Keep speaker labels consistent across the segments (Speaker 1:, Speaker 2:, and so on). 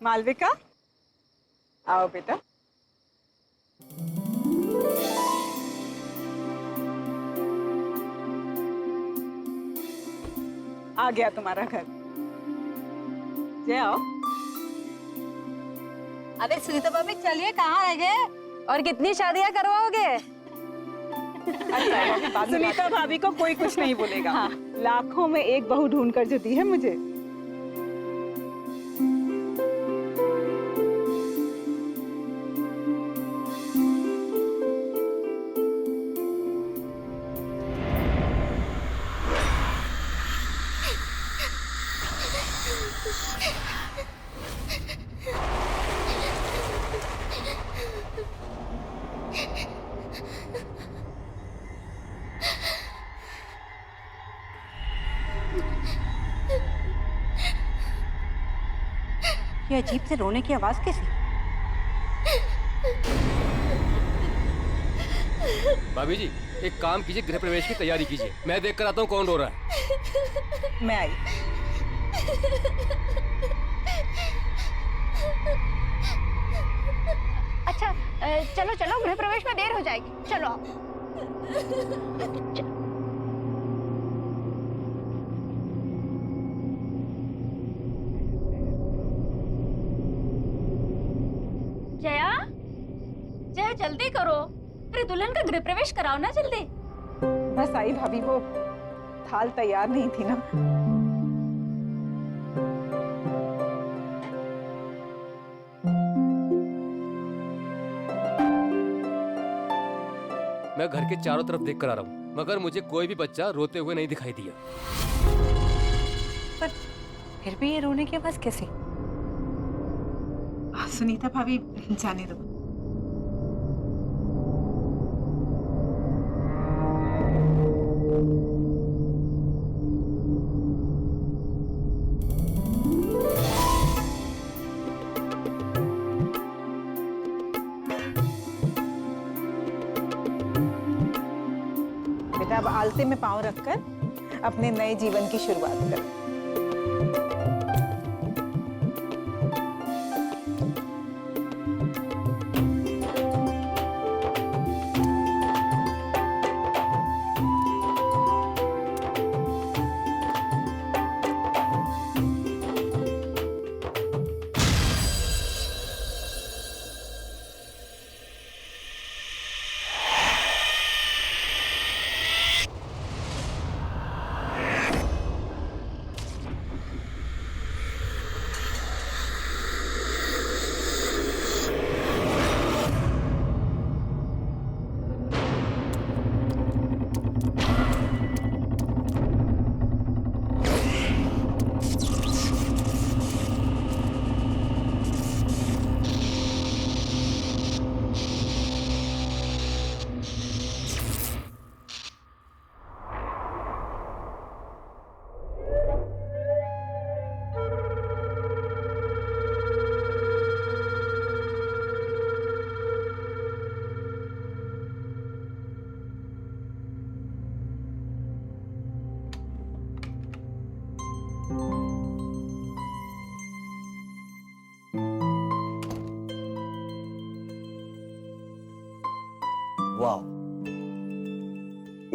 Speaker 1: मालविका, आओ बेटा। आ गया तुम्हारा घर। जय आओ।
Speaker 2: अरे सुनीता भाभी चलिए, कहाँ रह गए और कितनी शादियां करवाओगे?
Speaker 1: सुनीता भाभी को कोई कुछ नहीं बोलेगा। हाँ। लाखों में एक बहू ढूंढ कर जो दी है मुझे।
Speaker 2: ये अजीब से रोने की आवाज कैसी?
Speaker 3: भाभी जी, एक काम कीजिए, गृह प्रवेश की तैयारी कीजिए। मैं देख कर आता हूँ कौन रो रहा है।
Speaker 1: मैं आई।
Speaker 4: अच्छा चलो चलो, गृह प्रवेश में देर हो जाएगी, चलो आओ। जया, जया जल्दी करो, अरे दुल्हन का गृह प्रवेश कराओ ना जल्दी।
Speaker 1: बस आई भाभी, वो थाल तैयार नहीं थी ना।
Speaker 3: मैं घर के चारों तरफ देख कर आ रहा हूँ, मगर मुझे कोई भी बच्चा रोते हुए नहीं दिखाई दिया।
Speaker 2: पर फिर भी ये रोने की आवाज कैसी?
Speaker 1: सुनीता भाभी जाने दो। बेटा अब आलते में पांव रखकर अपने नए जीवन की शुरुआत करो।
Speaker 5: वाह,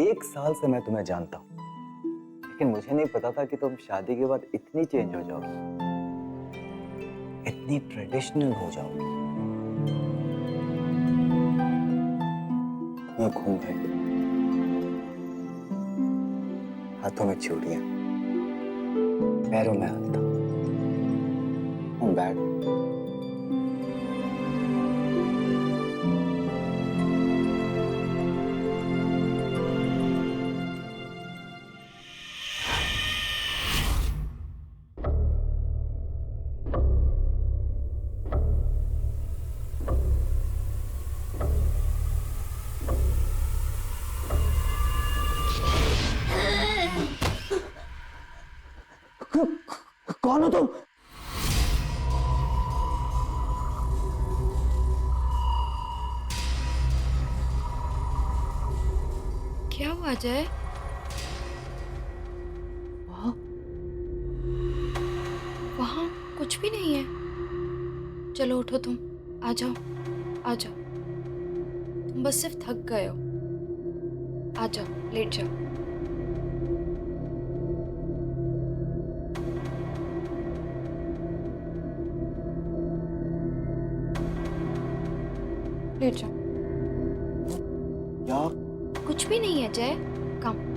Speaker 5: 1 साल से मैं तुम्हें जानता हूं, लेकिन मुझे नहीं पता था कि तुम शादी के बाद इतनी चेंज हो जाओगी, इतनी ट्रेडिशनल हो जाओगी। ये घूंघट, हाथों में चूड़ियां, पैरों में अलता, बैग, कौन हो तुम?
Speaker 4: क्या हुआ अजय? वहाँ कुछ भी नहीं है।
Speaker 6: चलो उठो, तुम आ जाओ, आ जाओ। तुम बस सिर्फ थक गए हो। आ जाओ, लेट जाओ। लेट जाओ।
Speaker 5: क्या?
Speaker 6: कुछ भी नहीं है जय, कम।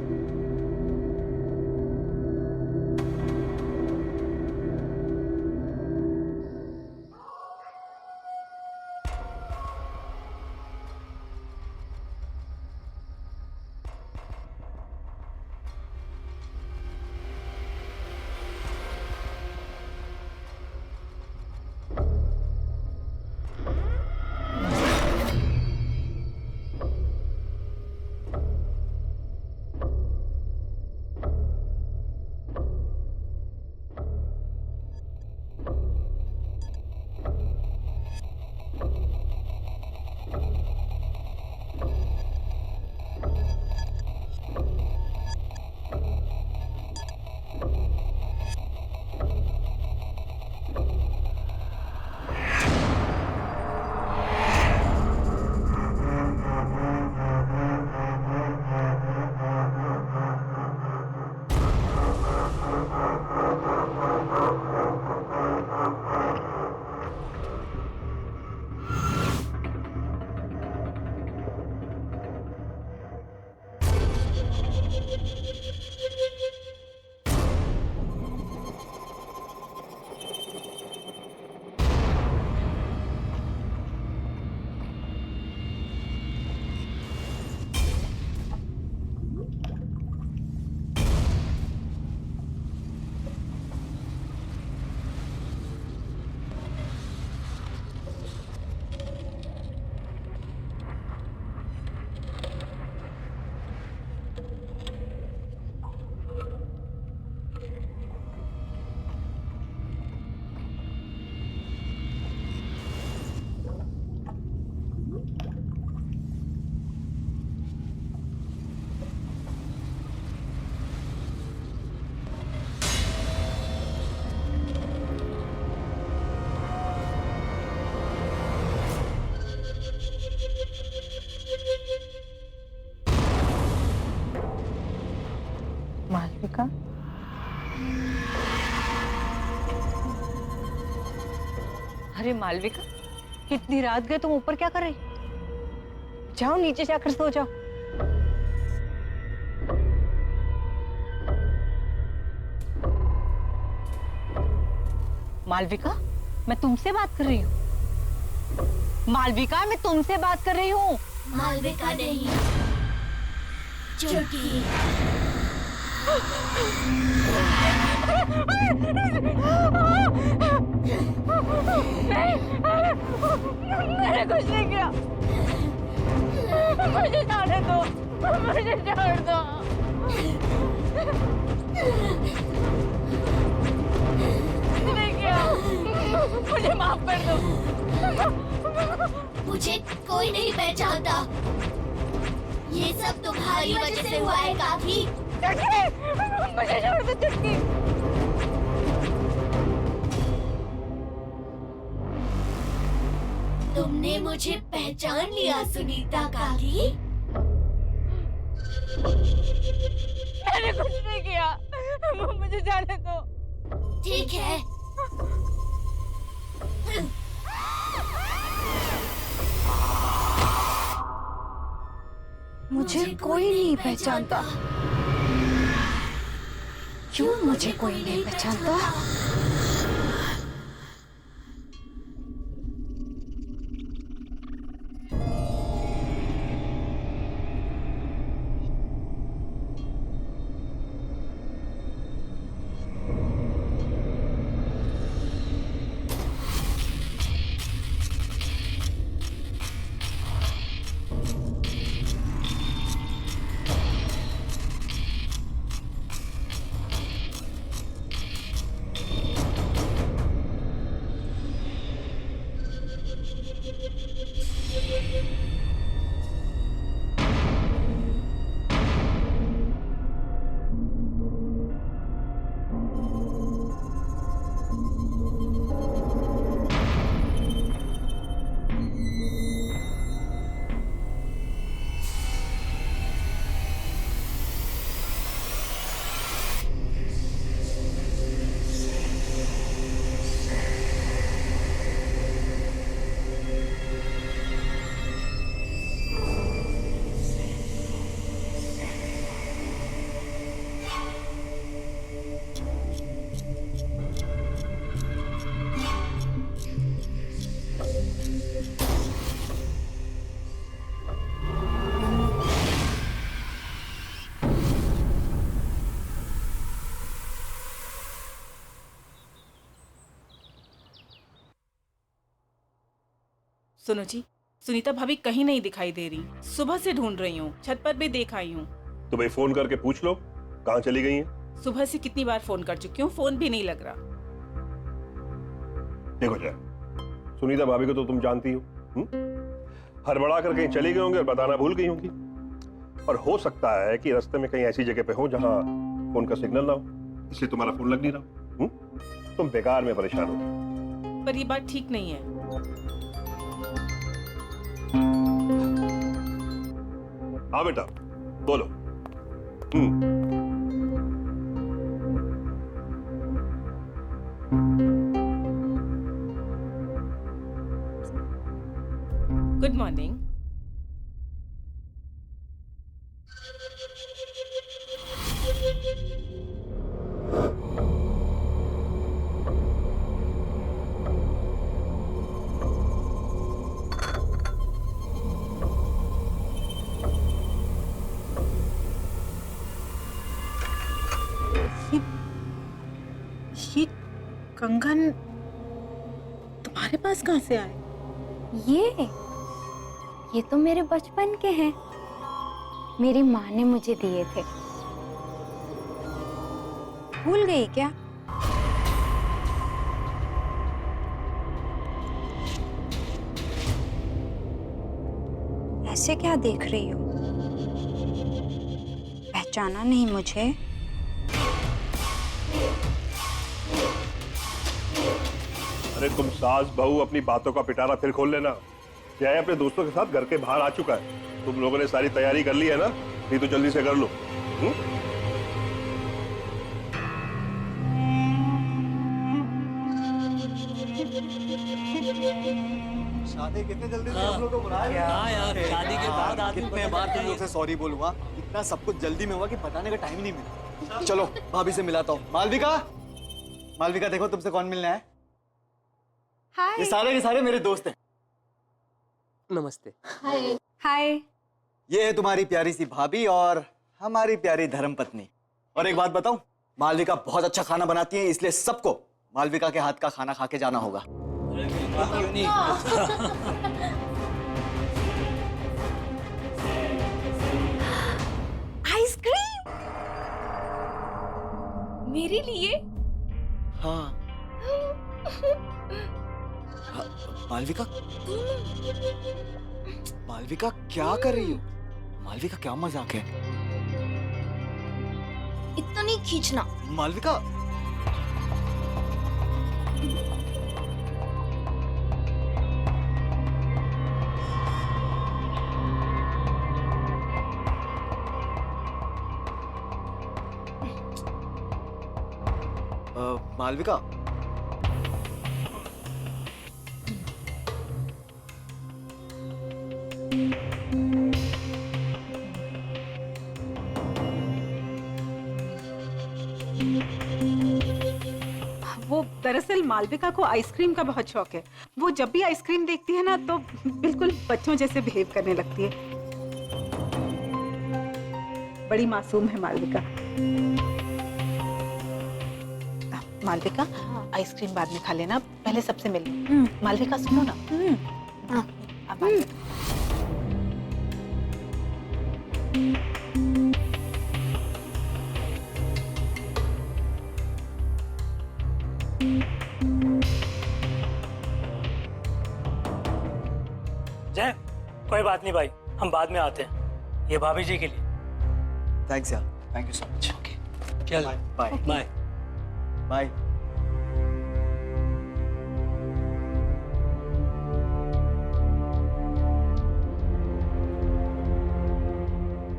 Speaker 1: मालविका,
Speaker 2: अरे मालविका, इतनी रात गए तुम ऊपर क्या कर रही? जाओ नीचे जाकर सो जाओ। मालविका, मैं तुमसे बात कर रही हूँ। मालविका, मैं तुमसे बात कर रही हूँ।
Speaker 4: मालविका नहीं, चुटकी।
Speaker 2: मैंने कुछ नहीं किया। मुझे जाने दो, मुझे छोड़ दो। नहीं किया, मुझे माफ कर दो।
Speaker 4: मुझे कोई नहीं पहचानता। ये सब तुम्हारी वजह से हुआ है काकी।
Speaker 2: मुझे छोड़ दो चुटकी।
Speaker 4: तुमने मुझे पहचान लिया सुनीता काकी।
Speaker 2: मैंने कुछ नहीं किया, मुझे जाने दो।
Speaker 4: ठीक है,
Speaker 6: मुझे कोई नहीं पहचानता। क्यों मुझे कोई नहीं पहचानता?
Speaker 1: सुनो जी, सुनीता भाभी कहीं नहीं दिखाई दे रही। सुबह से ढूंढ रही हूँ, छत पर भी देख आई हूँ।
Speaker 7: तो भाई फोन करके पूछ लो कहाँ चली गई हैं।
Speaker 1: सुबह से कितनी बार फोन कर चुकी हूँ, फोन भी नहीं लग रहा।
Speaker 7: देखो जय, सुनीता भाभी को तो तुम जानती हो, हड़बड़ा कर कहीं चली गई होंगी और बताना भूल गई होंगी। और हो सकता है कि रास्ते में कहीं ऐसी जगह पे हो जहां फोन का सिग्नल ना हो, इसलिए तुम्हारा फोन लग नहीं रहा। तुम बेकार में परेशान हो।
Speaker 1: पर ये बात ठीक नहीं है।
Speaker 7: हाँ बेटा बोलो।
Speaker 1: Good morning. ये कंगन तुम्हारे पास कहाँ से आए?
Speaker 8: ये तो मेरे बचपन के हैं। मेरी माँ ने मुझे दिए थे। भूल गई क्या? ऐसे क्या देख रही हो? पहचाना नहीं मुझे?
Speaker 7: अरे तुम सास बहू अपनी बातों का पिटारा फिर खोल लेना। जय अपने दोस्तों के साथ घर के बाहर आ चुका है। तुम लोगों ने सारी तैयारी कर ली है ना? नहीं तो जल्दी से कर लो।
Speaker 5: शादी कितने जल्दी से हम लोग को बुलाया?
Speaker 9: क्या यार, शादी के बाद आदमी
Speaker 5: कितने बार तुम लोग से सॉरी बोलूंगा, इतना सब कुछ जल्दी में हुआ कि बताने का टाइम ही नहीं मिला। चलो भाभी से मिलाता हूँ। मालविका, मालविका देखो तुमसे कौन मिलना है।
Speaker 8: हाय।
Speaker 5: ये सारे के सारे मेरे दोस्त हैं।
Speaker 9: नमस्ते।
Speaker 8: हाय। हाय।
Speaker 5: ये है तुम्हारी प्यारी सी भाभी और हमारी प्यारी धर्मपत्नी। और एक बात बताऊं, मालविका बहुत अच्छा खाना बनाती है, इसलिए सबको मालविका के हाथ का खाना खा के जाना होगा।
Speaker 8: आइसक्रीम मेरे लिए?
Speaker 5: हाँ। मालविका, मालविका क्या कर रही हो? मालविका क्या मजाक है?
Speaker 8: इतना नहीं खींचना।
Speaker 5: मालविका, मालविका,
Speaker 1: वो दरअसल मालविका को आइसक्रीम का बहुत शौक है। वो जब भी आइसक्रीम देखती है ना तो बिल्कुल बच्चों जैसे बिहेव करने लगती है। बड़ी मासूम है मालविका। मालविका, आइसक्रीम बाद में खा लेना, पहले सबसे मिल लो। मालविका सुनो ना। अब मालविका।
Speaker 9: जय, कोई बात नहीं भाई, हम बाद में आते हैं। ये भाभी जी के लिए।
Speaker 5: थैंक्स यार, थैंक यू सो मच।
Speaker 9: चल
Speaker 5: बाय
Speaker 9: बाय।
Speaker 5: बाय।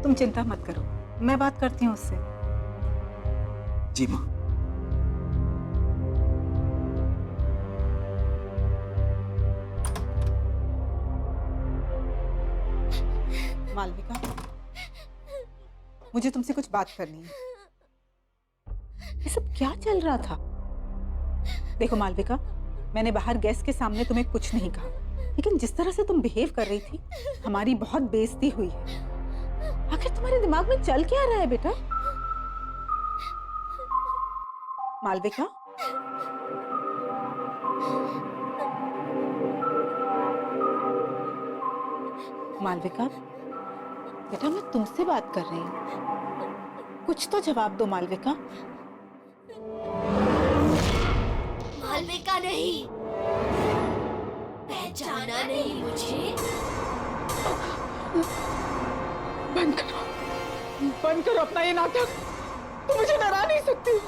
Speaker 1: तुम चिंता मत करो, मैं बात करती हूँ उससे।
Speaker 5: जी माँ।
Speaker 1: मालविका, मुझे तुमसे कुछ बात करनी है। ये सब क्या चल रहा था? देखो मालविका, मैंने बाहर गेस्ट के सामने तुम्हें कुछ नहीं कहा, लेकिन जिस तरह से तुम बिहेव कर रही थी, हमारी बहुत बेइज्जती हुई है। आखिर तुम्हारे दिमाग में चल क्या रहा है बेटा? मालविका, मालविका, बेटा मैं तुमसे बात कर रही हूँ, कुछ तो जवाब दो मालविका।
Speaker 10: मालविका नहीं, पहचाना नहीं मुझे?
Speaker 1: बंद करो अपना ये नाटक, तुम मुझे डरा नहीं सकती।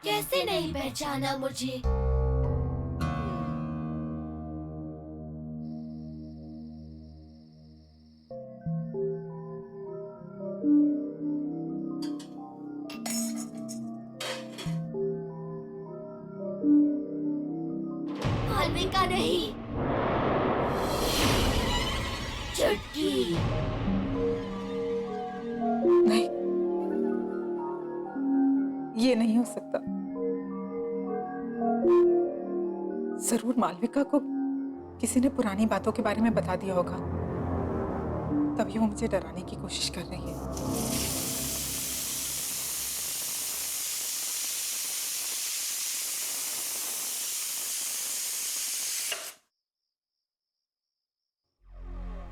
Speaker 10: कैसे नहीं पहचाना मुझे? मालविका नहीं, चुटकी।
Speaker 1: नहीं, ये नहीं हो सकता। जरूर मालविका को किसी ने पुरानी बातों के बारे में बता दिया होगा, तभी वो मुझे डराने की कोशिश कर रही है।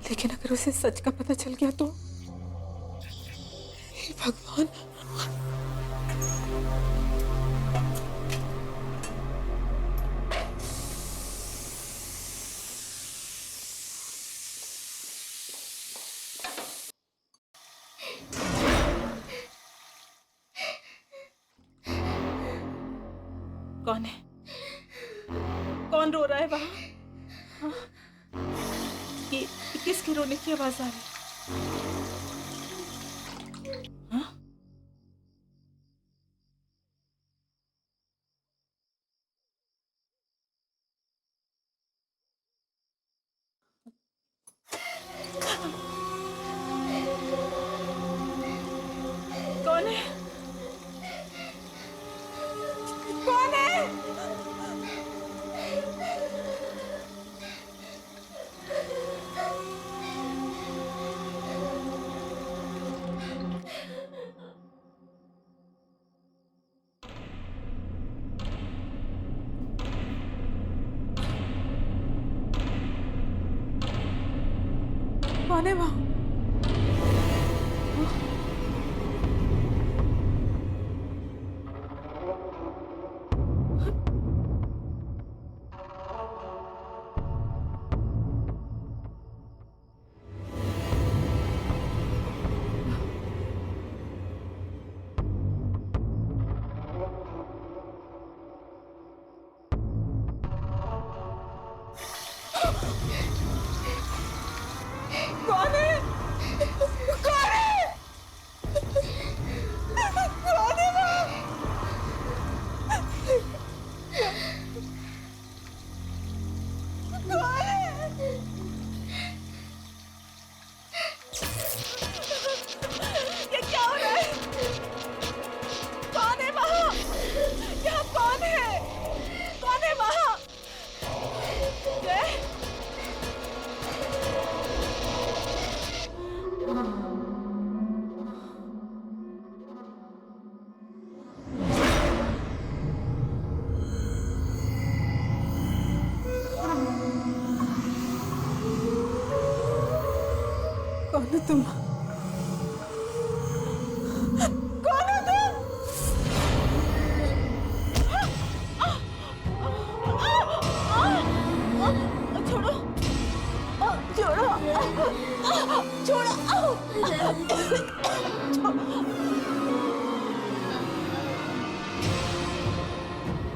Speaker 1: लेकिन अगर उसे सच का पता चल गया तो? हे भगवान। कौन है? कौन रो रहा है वहां? हाँ? ये किसकी रोने की आवाज आ रही है? हाँ? कौन है? कौन है? कौन है वहां? कौन है? कौन है? कौन है वहां? कौन है? ये क्या हो रहा है? कौन है वहां? यहाँ कौन है? कौन है वहां? जय? कौन हो तुम? कौन हो तुम? छोड़ो, छोड़ो, छोड़ो।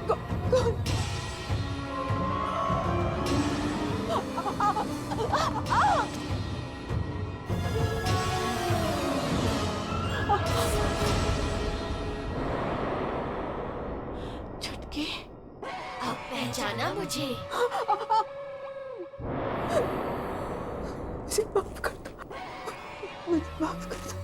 Speaker 1: कौन? चुटकी,
Speaker 10: अब पहचाना मुझे?
Speaker 1: मुझे माफ कर दो, मुझे माफ कर दो।